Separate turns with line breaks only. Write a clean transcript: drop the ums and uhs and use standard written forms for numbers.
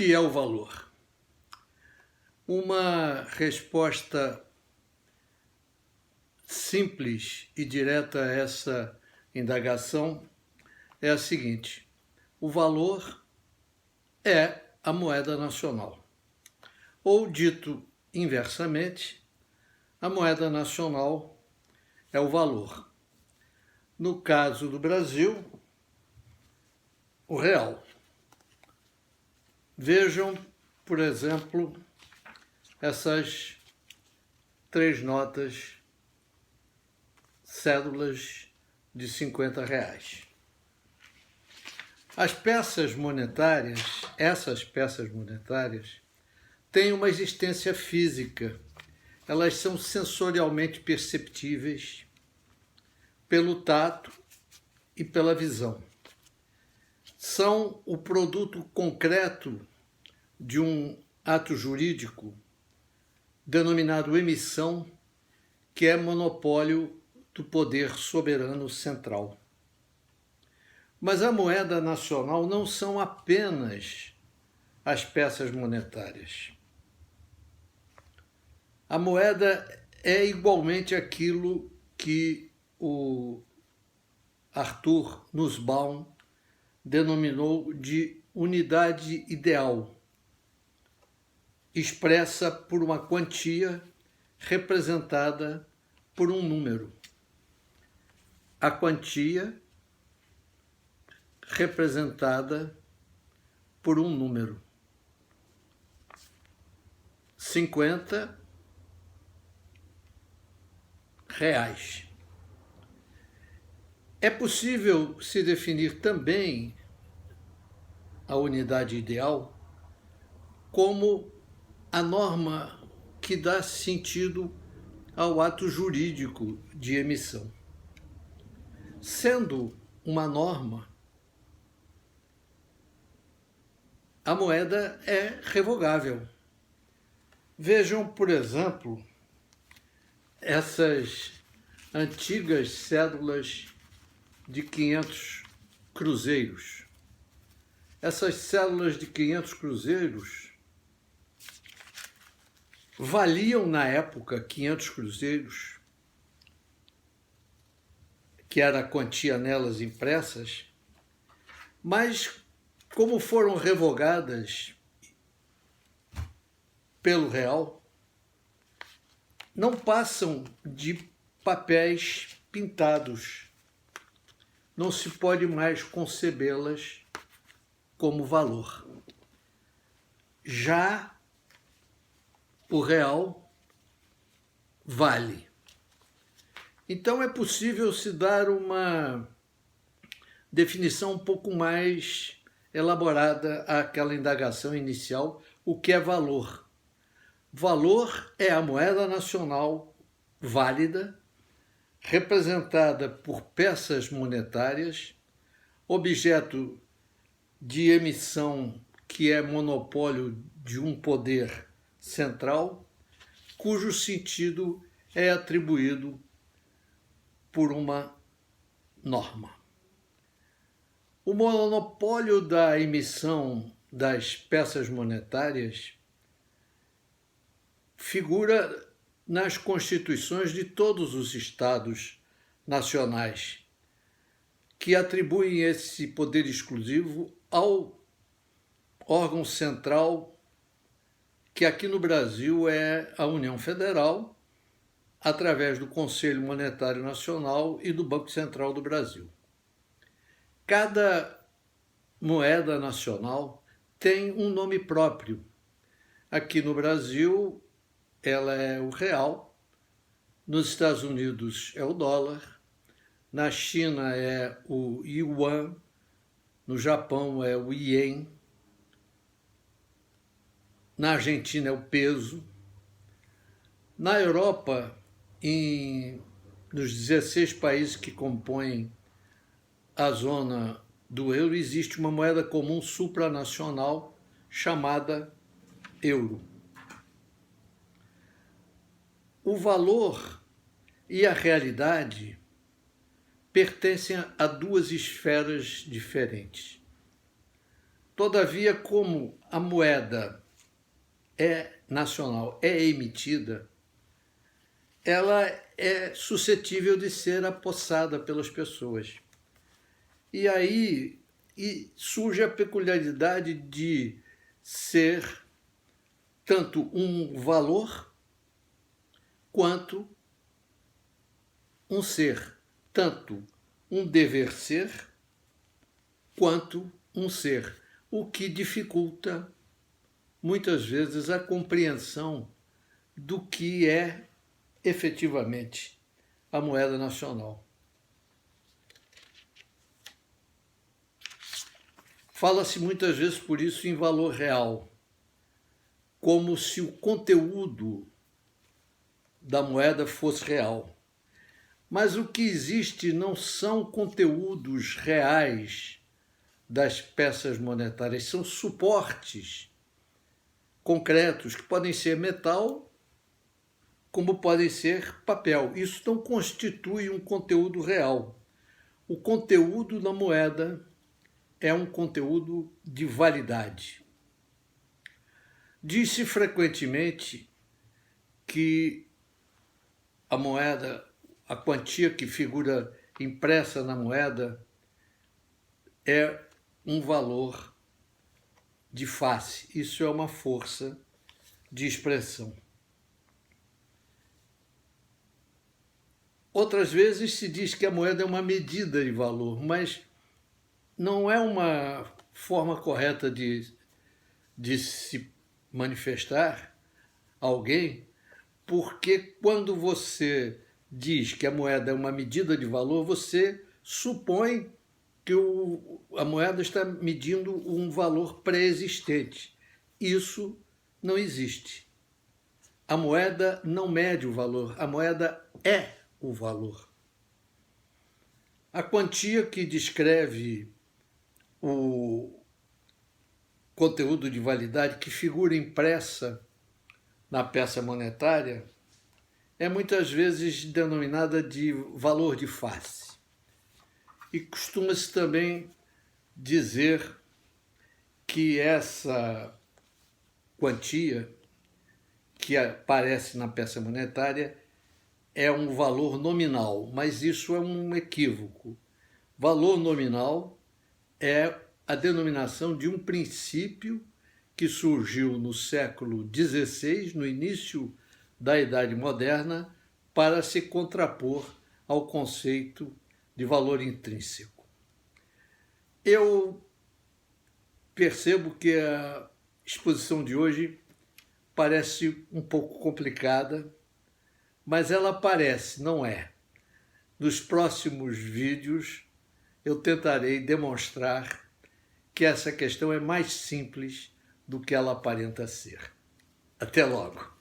que é o valor? Uma resposta simples e direta a essa indagação é a seguinte: o valor é a moeda nacional. Ou, dito inversamente, a moeda nacional é o valor. No caso do Brasil, o real. Vejam, por exemplo, essas 3 notas, cédulas de R$50. As peças monetárias, essas peças monetárias, têm uma existência física. Elas são sensorialmente perceptíveis pelo tato e pela visão. São o produto concreto de um ato jurídico denominado emissão, que é monopólio do poder soberano central. Mas a moeda nacional não são apenas as peças monetárias. A moeda é igualmente aquilo que o Arthur Nussbaum denominou de unidade ideal, expressa por uma quantia representada por um número. A quantia representada por um número. 50 reais. É possível se definir também a unidade ideal como a norma que dá sentido ao ato jurídico de emissão. Sendo uma norma, a moeda é revogável. Vejam, por exemplo, essas antigas cédulas de 500 cruzeiros. Essas cédulas de 500 cruzeiros valiam na época 500 cruzeiros, que era a quantia nelas impressas, mas como foram revogadas pelo real, não passam de papéis pintados. Não se pode mais concebê-las como valor. Já o real vale. Então é possível se dar uma definição um pouco mais elaborada àquela indagação inicial, o que é valor. Valor é a moeda nacional válida, representada por peças monetárias, objeto de emissão que é monopólio de um poder central, cujo sentido é atribuído por uma norma. O monopólio da emissão das peças monetárias figura nas constituições de todos os estados nacionais, que atribuem esse poder exclusivo ao órgão central, que aqui no Brasil é a União Federal, através do Conselho Monetário Nacional e do Banco Central do Brasil. Cada moeda nacional tem um nome próprio. Aqui no Brasil, ela é o real, nos Estados Unidos é o dólar, na China é o yuan, no Japão é o ien, na Argentina é o peso, na Europa, nos 16 países que compõem a zona do euro, existe uma moeda comum supranacional chamada euro. O valor e a realidade pertencem a duas esferas diferentes. Todavia, como a moeda é nacional, é emitida, ela é suscetível de ser apossada pelas pessoas. E aí surge a peculiaridade de ser tanto um valor quanto um ser, tanto um dever ser quanto um ser, o que dificulta muitas vezes a compreensão do que é efetivamente a moeda nacional. Fala-se muitas vezes por isso em valor real, como se o conteúdo da moeda fosse real. Mas o que existe não são conteúdos reais das peças monetárias, são suportes concretos que podem ser metal, como podem ser papel. Isso não constitui um conteúdo real. O conteúdo da moeda é um conteúdo de validade. Diz-se frequentemente que a moeda, a quantia que figura impressa na moeda é um valor de face. Isso é uma força de expressão. Outras vezes se diz que a moeda é uma medida de valor, mas não é uma forma correta de se manifestar alguém, porque quando você diz que a moeda é uma medida de valor, você supõe que a moeda está medindo um valor pré-existente. Isso não existe. A moeda não mede o valor, a moeda é o valor. A quantia que descreve o conteúdo de validade que figura impressa na peça monetária é muitas vezes denominada de valor de face. E costuma-se também dizer que essa quantia que aparece na peça monetária é um valor nominal, mas isso é um equívoco. Valor nominal é a denominação de um princípio que surgiu no século XVI, no início da Idade Moderna, para se contrapor ao conceito de valor intrínseco. Eu percebo que a exposição de hoje parece um pouco complicada, mas ela parece, não é. Nos próximos vídeos eu tentarei demonstrar que essa questão é mais simples do que ela aparenta ser. Até logo!